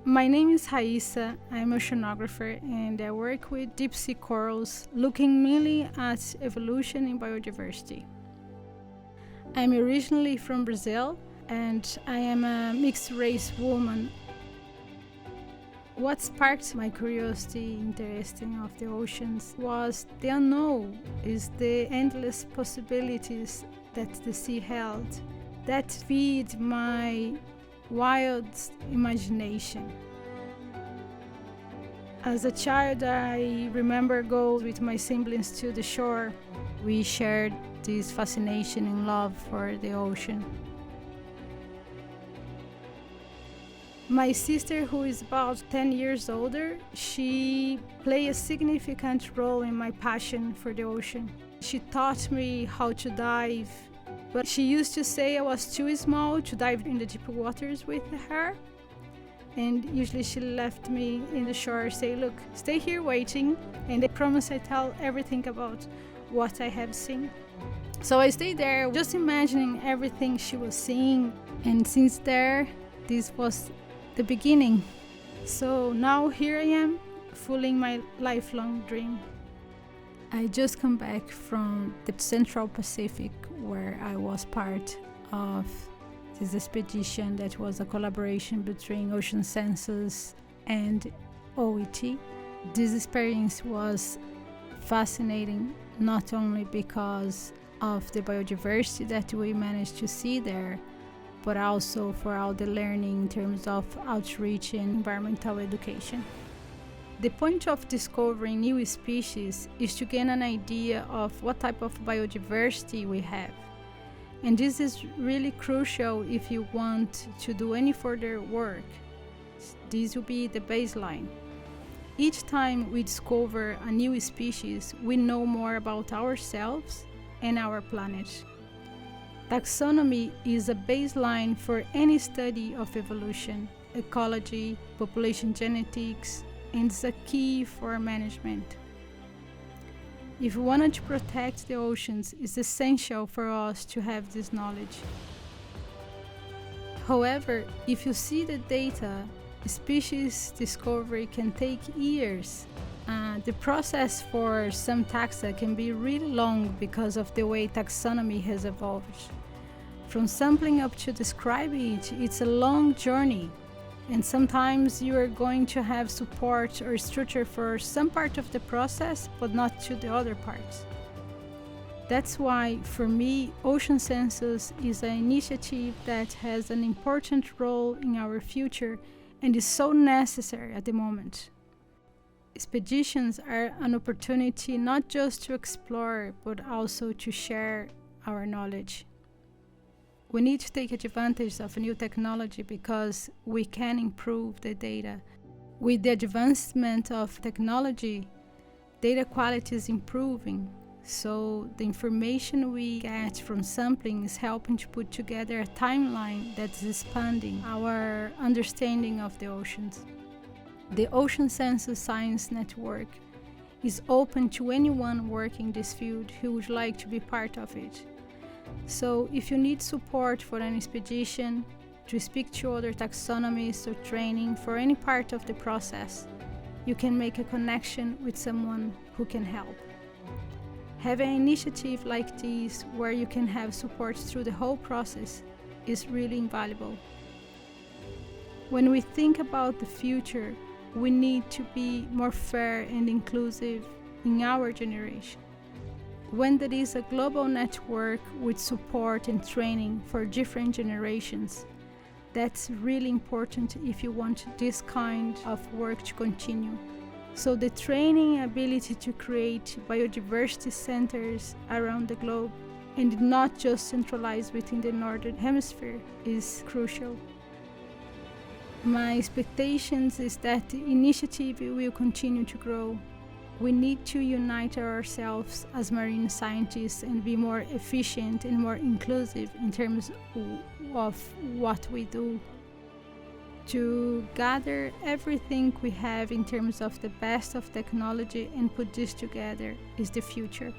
My name is Raissa. I'm an oceanographer and I work with deep sea corals, looking mainly at evolution in biodiversity. I'm originally from Brazil and I am a mixed race woman. What sparked my curiosity, interest of the oceans was the unknown, is the endless possibilities that the sea held that feed my wild imagination. As a child, I remember going with my siblings to the shore. We shared this fascination and love for the ocean. My sister, who is about 10 years older, she played a significant role in my passion for the ocean. She taught me how to dive, but she used to say I was too small to dive in the deep waters with her. And usually she left me in the shore, say, look, stay here waiting, and I promise I tell everything about what I have seen. So I stayed there, just imagining everything she was seeing, and since there, this was the beginning. So now here I am, fulfilling my lifelong dream. I just come back from the Central Pacific, where I was part of this expedition that was a collaboration between Ocean Census and OET. This experience was fascinating, not only because of the biodiversity that we managed to see there, but also for all the learning in terms of outreach and environmental education. The point of discovering new species is to gain an idea of what type of biodiversity we have. And this is really crucial if you want to do any further work. This will be the baseline. Each time we discover a new species, we know more about ourselves and our planet. Taxonomy is a baseline for any study of evolution, ecology, population genetics, and is a key for management. If we wanted to protect the oceans, it's essential for us to have this knowledge. However, if you see the data, species discovery can take years. The process for some taxa can be really long because of the way taxonomy has evolved. From sampling up to describing it, it's a long journey. And sometimes you are going to have support or structure for some part of the process, but not to the other parts. That's why, for me, Ocean Census is an initiative that has an important role in our future and is so necessary at the moment. Expeditions are an opportunity not just to explore, but also to share our knowledge. We need to take advantage of new technology because we can improve the data. With the advancement of technology, data quality is improving, so the information we get from sampling is helping to put together a timeline that is expanding our understanding of the oceans. The Ocean Census Science Network is open to anyone working in this field who would like to be part of it. So if you need support for an expedition, to speak to other taxonomists or training for any part of the process, you can make a connection with someone who can help. Having an initiative like this where you can have support through the whole process is really invaluable. When we think about the future, we need to be more fair and inclusive in our generation. When there is a global network with support and training for different generations, that's really important if you want this kind of work to continue. So the training ability to create biodiversity centers around the globe and not just centralized within the Northern Hemisphere is crucial. My expectations is that the initiative will continue to grow. We need to unite ourselves as marine scientists and be more efficient and more inclusive in terms of what we do. To gather everything we have in terms of the best of technology and put this together is the future.